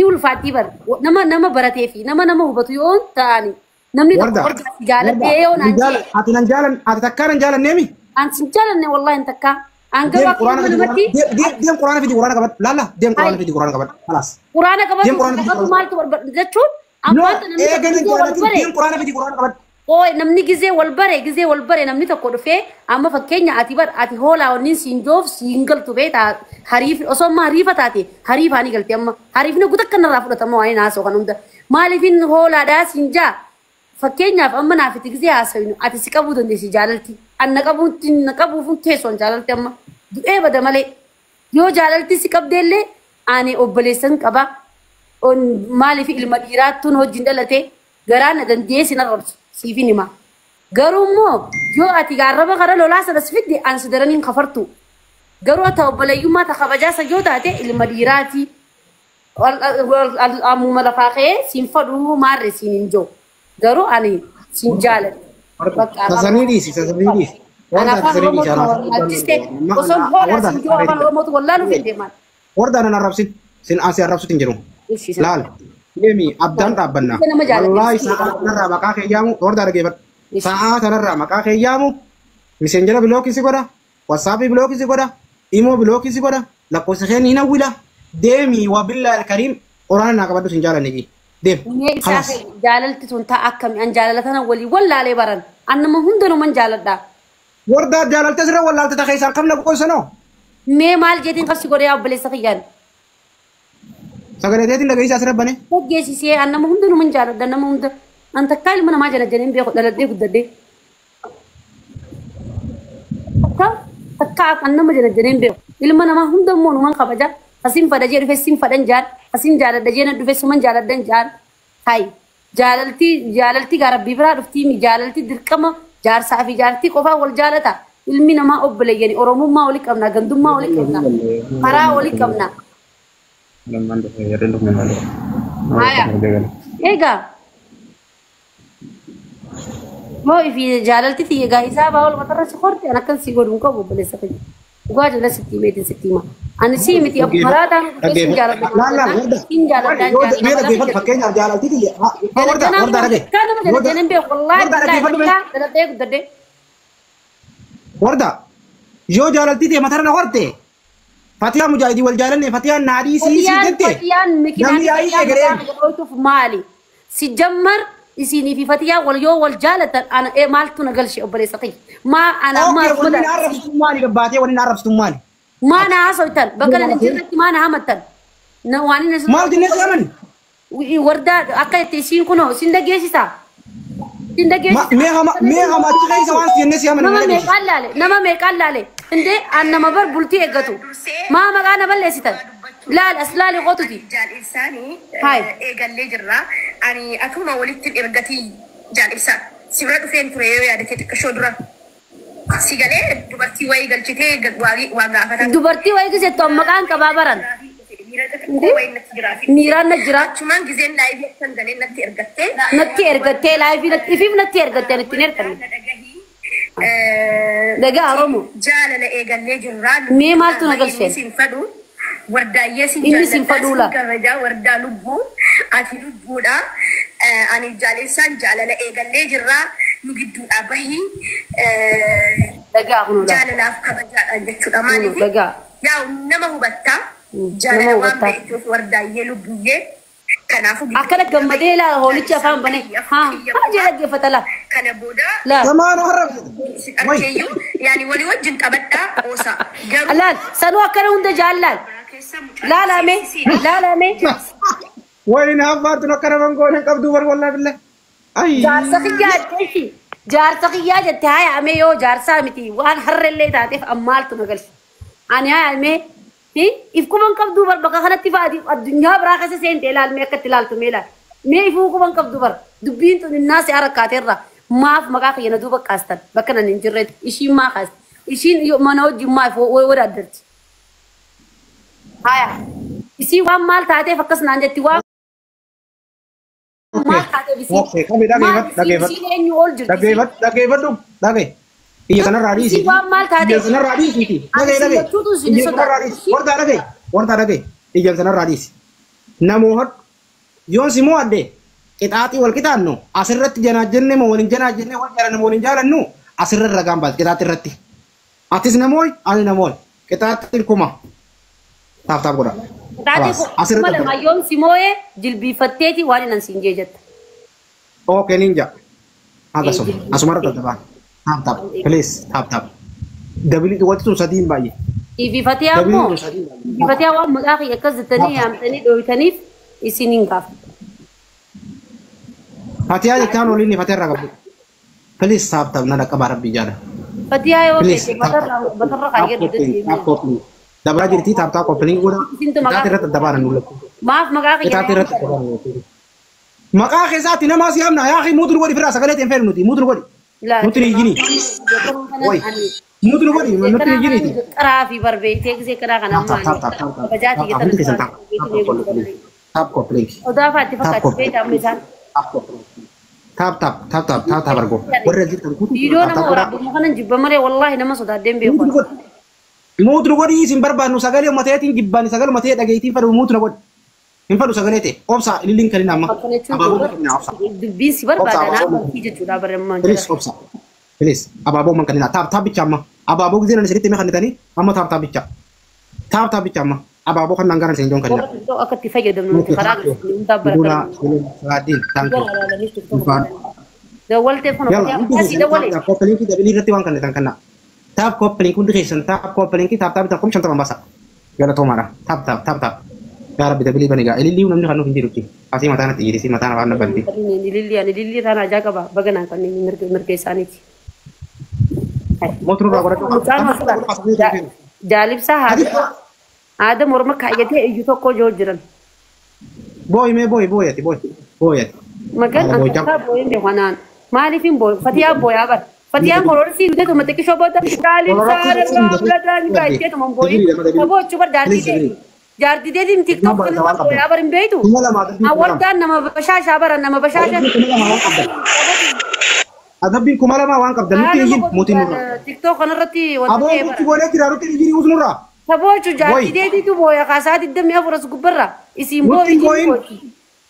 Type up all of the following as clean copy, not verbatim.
نقول فاتيبر نما براتي في نما هبطيون تاني نمني تقول جالت يون نجال أتنجال أتذكر نجال النمي أنت نجال والله أنت كا أنك ديم قرآن في قرآن كبر لا ديم قرآن في قرآن كبر خلاص قرآن كبر مال تبر جتشون أما ديم قرآن في قرآن كبر أوه نمني جزء والبرة نمني تقول فيه أما فكيني أتيبر أتي هولا ونين سينجوف سينجل تبيت حريف أصلا ما حريفة تاتي حريف هاني قلتي أما حريفنا قد كنا رافضة تمو أي ناس وخنوم ده ما لفين هولا ده سينجا فكيني أما نافت جزء هاسوينو أتي سكابو دندي سجالتي أنا نكابو فون تيسون جالتي أما إيه بدأ مالي يو جالتي سكاب دلله أنا أبليسن كبا on maali fi ilma dhiiraattuun hojii dhalatee garaa nagandee sin arrabsu siifin hima garuu immoo yoo ati gaarraba kara lolaa sadas fidde ansi daraniin kafartu garuu ata obboleeyyummaa ta kabajaasa yoo taate ilma dhiiraati ammuma lafaa ka'ee siin fadhuu maarre siin hin jiru garuu ani siin jaaladha sasanii dhiisi ana afaan oromoo osoo hoolaa siin jiru afaan oromootu wallaalu fidde maal wardaan an arrabsin sin asi arrabsutin jiru laal deemi abdaan dhaabbanna wallahi sa'a tanarraa maqaa keeyyaamu wardaa dhageeffadhu sa'a tanarraa maqaa keeyyaamu miseenjera bilookii si godha wasaapii bilookii si godha imoo bilookii si godha lakkoofsa keen hin hawwila deemi waa billaa alkariim oraana naa qabadhu sin jaalanne deem jaalalti sun ta'a akkami an jaalatana walii wallaalee baran annama hundanuman jaaladha wardaa jaalalta sirra wallaalte ta keessaan qabna qoqqoysanoo mee maal jeetiin qabsi godhee obboleessa kiyyaan sagalee teetiin dhaggeessaa asirra bane. Dhaggeessisee nama hunda numan jaaladha nama hunda an takkaa ilma namaa jala jedheen beeku dhaladhee guddadhee. Takkaa kan nama jala jedheen beeku ilma namaa hunda immoo numan kabaja asin fadha jee dhufe sin fadhan jaan asin jaaladha jee na dhufe suman jaaladhan jaan hayi jaalalti gaa rabbii biraa dhuftii mi jaalalti dirqama jaarsaa fi jaartii qofaa wal jaalata ilmi namaa obboleeyyani oromummaa walii qabna gandummaa walii qabna karaa walii qabna. Haya, ega. Mau ifi jalan titi ega isa bawal matara sekorte anak kan si godung kau boleh sekali. Gua jelas setima. Anu si miti aku marada sin jalan. Sin jalan dan jalan. Dia lagi pakai jalan titi ya. Warda lagi. Kan nama jalan be wallahi. Dede. Warda. Yo jalan titi matara na horte. Fatiha mujahidi wal jalan Fatiha nadi si jente nami ai egere في مالي سيجمر يسيني في Fatiha wal yo wal jalat ana e maltu nagal shi obale saqi ma ana ma wani arab sumali gabate wani arab sumali ma ana hasoitan bakala ni jirti ma ana hamatan na wani na mal dinne zaman warda akayte sin kuno sinda gesisa me hama tkai sawan sinne siyaman nama me kallale inde annama bar bulti egatu ma magana ballesitan لا الأسلال غطتي جال إنساني قال لي جرا أني أتوما ولدت الإرجتي جال إنسان سيبرد فين فريو يا دكتور كشودرا سيجالي دبرتي واي قال شتى واقع دبرتي واي قصة توم مكان كبابران نيران نجرا شمان جزين لايف يكتن قالين نتي إرجتي لايف نتي إرجتي نتنير كني دقا رومو جال لا قال لي جرا مي مالتو نقول شيء وردا يسين كرجا وردا لبو أتي لبو دا أنا جالسان جالنا إيجا لجرا نجدو أبهي جالنا أفكار جالنا أماني يا نما هو بتا جالنا وام وردا يلبويه كنافو أكلك جمدي لا هولي شافان بني ها جالك فتلا كنبودا لا كمان هرب أركيو يعني ولي وجن تبدا أوسا لا سنوا كانوا عند جالال لا مي وين هافات نكر من قول قبضوا بر والله بالله اي جار سخيا جت هاي امي يو جار سامتي وان حر اللي تاتف امالت نقل انا هاي امي هي يفكم من قبضوا بر بقى خنا تفادي الدنيا براخه سين تلال مي كتلال تميلا مي يفوكم من قبضوا بر دبين الناس حركات الرا ما في مقاخ يندوب كاستن بكنا ننجرد شيء ما خاص شيء ما نوجي ما فوق ورادرت هاي isi waan maal taatee fakkas naan jetti waan maal taatee bisi kami dhageeffadhu dhage iyya sanarraa dhiisi waan maal taatee iyya sanarraa dhiisi dhage wardaa dhage iyya sanarraa dhiisi namoota yoon si mo'adde qixaaxii wal qixaannu asirratti janaajjenne moo waliin janaajjenne wal jaalanne moo waliin jaalannu asirratti ragaan baas qixaaxii irratti atis namooy ani namooy qixaaxii kuma taaf godha. Asirratti lama yoon si moo'ee jilbiifatteeti waan hin ansiin jee jetta. Okay ninja. Agasuma asuma irratti dabaan taaf please taaf. Dabili wanti sun sadiin baay'ee. Ififatee ammoo ififatee waan maqaa kiyya akkas jettanii yaamtanii dhooytaniif isin hin gaafa. Fatiyaa jechaan waliin ifatee irraa qabu. Please taaf na dhaqqabaa rabbii jaala. Fatiyaa yoo ta'e batarra kaayee dhudhutti. Dabraa jirti taaf koppiliin godha. Itaati irratti dabaaran mul'atu. Maaf maqaa kiyya. Itaati irratti dabaaran. Maqaa keessaatti namaa si hamna yaa muutu godhi firaa sagalee ta'e feenu nuti muutu godhi. Nuti ni jini. Mutu lu bari, nuti ni jini. Qaraafi barbeetee gisee karaa kana ammaa. Bajaati geetan. Tap koppiliin. Odaa faatti fakkaatti beektaa misaan. Tap argo. Warra jirtan kutu. Viidiyoo nama waraabuma kanan jibba malee wallaahi nama sodaadeen beeku. Mutu lu godhi isin barbaannu sagalee uummateetiin jibbaan sagalee uummatee dhageetiin fadhu mutu lu godhi. Hin fadhu sagalee ta'e obsa lilliin kan hin amma. Dubbiin si barbaada naaf jechuudha barreemmaan jira. Obsa. Please, ababo man kanina tap bicha amma. Ababo gizina nisirite me kanitani amma tap bicha. Tap bicha amma. Ababo kan nangaran sen jon kanina. Akka itti fayyadamnu nuti karaa Duna Adil, thank you. Dawwalte kun asii dawwale. Koppiliin ki dabili irratti waan kannitan kanna. Tap koppiliin kun dhiyeessan tap koppiliin ki tap bitan kum shanta bambasa. Gala tomara. Tap. Ya Rabbi dabili baniga. Ililli namni kanu hin jirutti. Asii mataan ati jirisi mataan waan nabanti. Ililli tana ajaa qaba. Baganaan kan mirga isaaniiti. Motor Jaalibsaa haada morma kaayyatee iyyu tokko joo jiran. Boy ati. Magan akka boy me wanaan maaliifin boy Fatiyaa boyaa bar Fatiyaan kororsi dute to mate kisho bota jaalibsaa rabladaan kaayyatee to mon boy tabo chubar jaarti deedim TikTok boyaa bar hin beeytu awwardaan nama bashaashaa baran nama bashaashaa Adabbiin kuma lama waan qabdan nuti iyyin mootiin nurra. TikTok kanarratti wanta ta'e. Aboo goonee kiraarutti ijjirii usnurra. Saboochu jaarti deetitu booya kaasaa 24 gubbarra isiin booyi.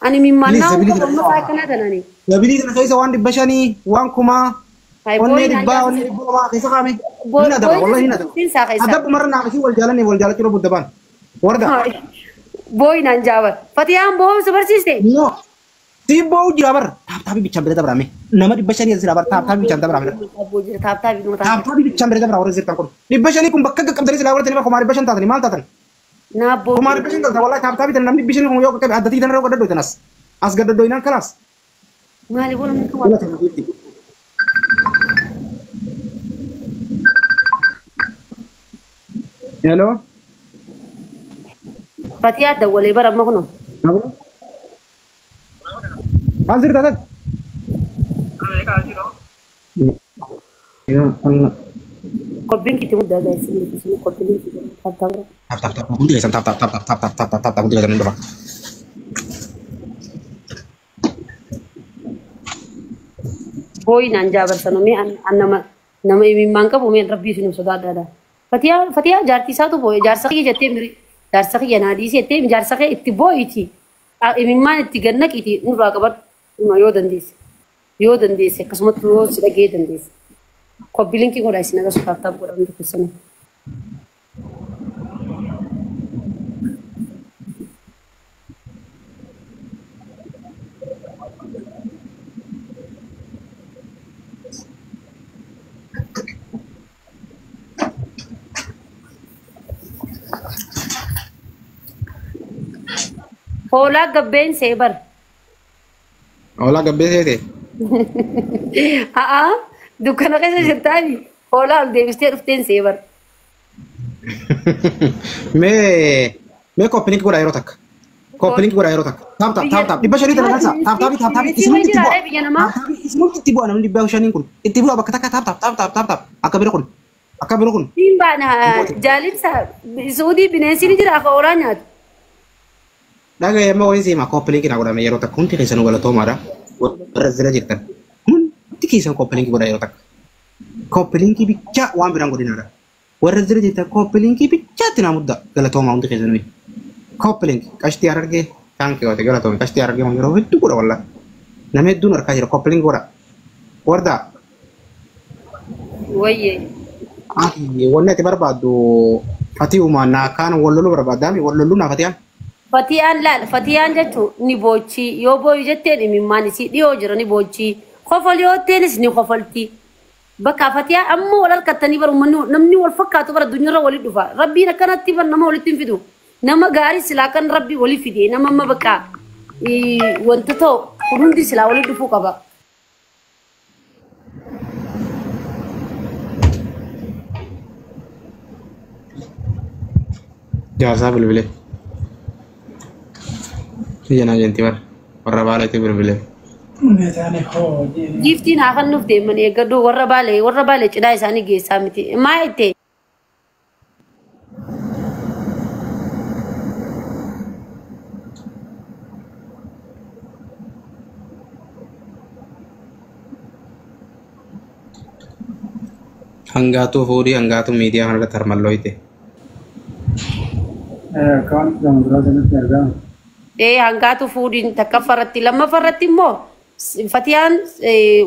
Ani mimmaannaa uumama akkana tanani. Gabilii kana keessa waan 500 waan kumaa. Onnee dhibbaa keessa kaame. Hin adaba wallahi hin adaba. Adabbu marra naaqasii wal jaalachuu dhabu dabaan. Warda. Booyi naan jaabar. Fatiyaan boomsa barsiiste. No. Si bau jirabar tap bicha berita berame nama di basani jirabar tap bicha berame tap bicha berita berame orang zirkan kon di basani kum bakka kam dari silawar tani ko mari basan tatani mal tatan na bo ko mari basan tatani wallahi tap tan nam di basani ko yo ka adati tan ro gaddo tanas as gaddo inan kalas mali wala mun ko hello Fatiya da wale bara makono Hazır dadat. Koppin kita muda guys, ini koppin kita tap. Udah kesan tap. Udah kesan berapa? Boy nanja bersanomi nama ini mangka bumi Rabbi sini sudah ada. Fatiya jarti satu boy jarsaki jette miri jarsaki ya nadi sih jette jarsaki itu boy itu. Imimman itti gannak iti nurraa qabat yoo dandeesse akkasumatti yoo si dhagee dandeesse koppilinki godha isin agarsu taaf godhamtu keessanii. Hola gabbeen seebar. Hola gabbeen seete. Dukkana keessa jirtaani. Hola ol deebistee dhufteen seebar. Mee koppiliinki godha yeroo takka. Koppiliinki godha yeroo takka. Taap. Dhibba shanii tana kansa. Taap. Ismutti itti bu'a namni dhibba shaniin kun. Itti bu'a bakka takka taap. Akka bira kun. Siin baana jaalibsa suudii bineensi ni jira akka hoolaa nyaatu. Daga yamma wayin sima koppiliinki na godhame yeroo takka hundi keessan galatoomaadha. Warra zira jirtan. Hundi keessan koppiliinki godha yeroo takka. Koppiliinki bicha waan biraan godhinaadha. Warra zira jirtan koppiliinki bichaatti naa mudda galatoomaa hundi keessan. Koppiliinki qashtii argee Thank you. Tegala tomi kasti arge mo ngiro hittu kura walla. Name dun arka jira coupling kura. Warda. Waye. Wanne te barbadu Fati uma na kan wallolu barbadami wallolu na Fatiyan. Fatiyan jechu ni bochi yo boy jette ni mimani si dio jira ni bochi. Khofal yo tenis ni khofalti. Baka Fatiya amma walal katani bar namni wal fakatu bar dunya ra wali dufa. Rabbi na kanatti bar nama wali tinfidu. Nama gari silakan Rabbi wali fide nama ma baka. Wanta to kurundi sila wali dufu kaba. Jasa bilbile. Iyana janti bar. Warra bala itu bilbile. Gifti na kan nufte mani gado warra bale chida isani ge samiti maite Hanggatu furi hanggatu media harga thermal ite. Kan gambar jenis harga. hangatu fudin takaffarati lamma farratti mo Fatiyan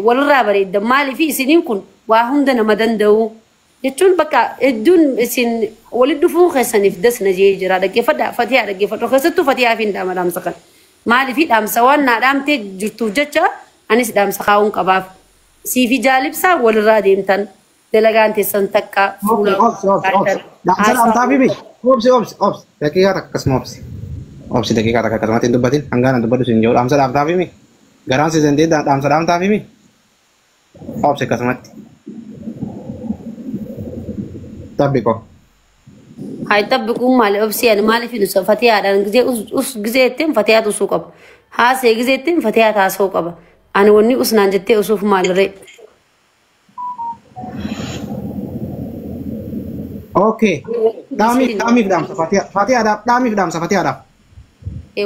walra bare da mali fi sinin kun wa hunda na madandau yatun baka edun sin walidu fu khasani fi das naje jira da ke fada Fatiya da ke fado khasatu Fatiya fi da madam sakan mali fi dam sawan na dam te jurtu jacca anis dam sakawun qabaf si fi jalib sa walra dimtan delegante santakka fula salam tabibi ops dakika takkas ops dakika takkas matin dubatin anggaran dubadu sin jawab salam tabibi garan si zende dam salam tabibi ops kasmati tabiko hay tabbikum mali obsi an mali fi nusa Fatiya dan gize us gize tem Fatiya to suqab ha se gize tem Fatiya ta suqab an wonni usnan jette usuf mal re okay dami dam Fatiya dami dam Fatiya da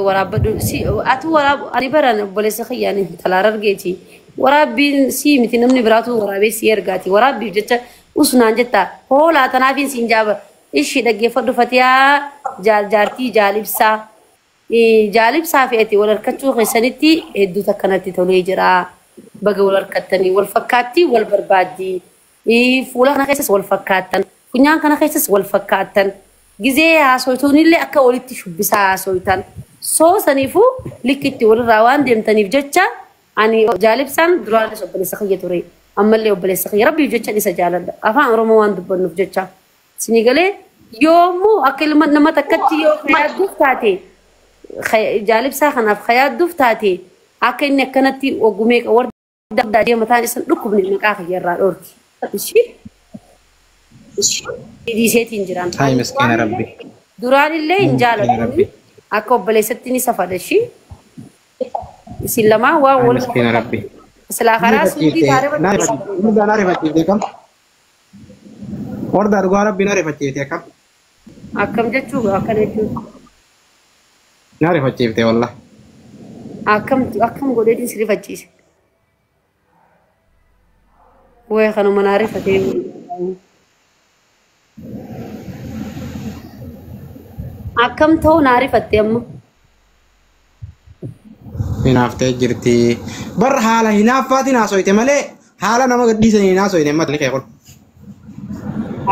warabadu si atu warab aribaran bolesa khiyani talarar geti warabin si mitinamni bratu warabe siyer gati warabi jetta usnan jetta hola tanafin sinjaba ishi dagge fadu Fatiya jarti jalibsa fiati wal kachu khisaniti eddu takanati tole jira baga wal katani wal fakati wal barbadi fulana khaysa wal fakatan kunyan kana khaysa wal fakatan gize asoytuni le akka walitti shubisa asoytan so sanifu likiti wal rawan demtani jecha ani jalibsan duran so bele sakhiyatu re amma le bele sakhiy rabbi jecha ni sajalan afa romo wan dubnu jecha sinigale yomu akil man nama takati yo khayat duftati jalib sa khana khayat duftati akin kanati ogume ka war da de matani san dukubni ka khayra dorki ishi di setin jiran hay miskina rabbi duran le injala ako bele satini safadashi sillama wa wal miskina rabbi sala kharas di dare nare bacci kam orda rugara binare bacci kam akam jechu akanechu nare bacci wallah akam godedin siri bacci we khanu manare fate akam to nare fate amma hinafte jirti bar hala hinafati na soite male hala nama gadisani na soite matni kay kon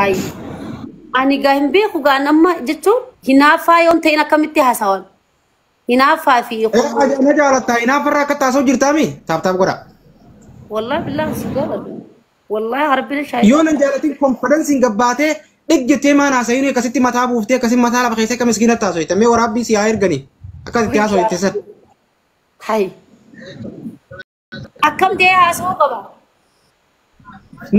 ay ani gahim be ku ga namma jetto hinafa yon tayna kamitti hasawan hinafa fi na jalata hinafa rakata so jirtami tab goda wallahi billahi sigara wallahi rabbil shay yon jalati confidence ngabate digjete mana sayni kasitti mata bufte kasim mata la bakayse kam miskina ta soite me warabbi si ayir gani akas tiya soite sa hay akam de haso qaba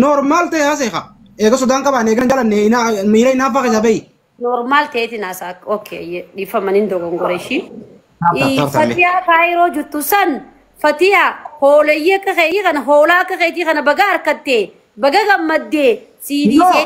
normal te haseha ega sudan ka bane gan jalan ne ina mira ina fa ka bay normal te tina sak okay di famanin do gongoreshi Fatiya kairo jutusan Fatiya holaye ka khayi kana hola ka khayi kana bagar katte baga gamadde sidi se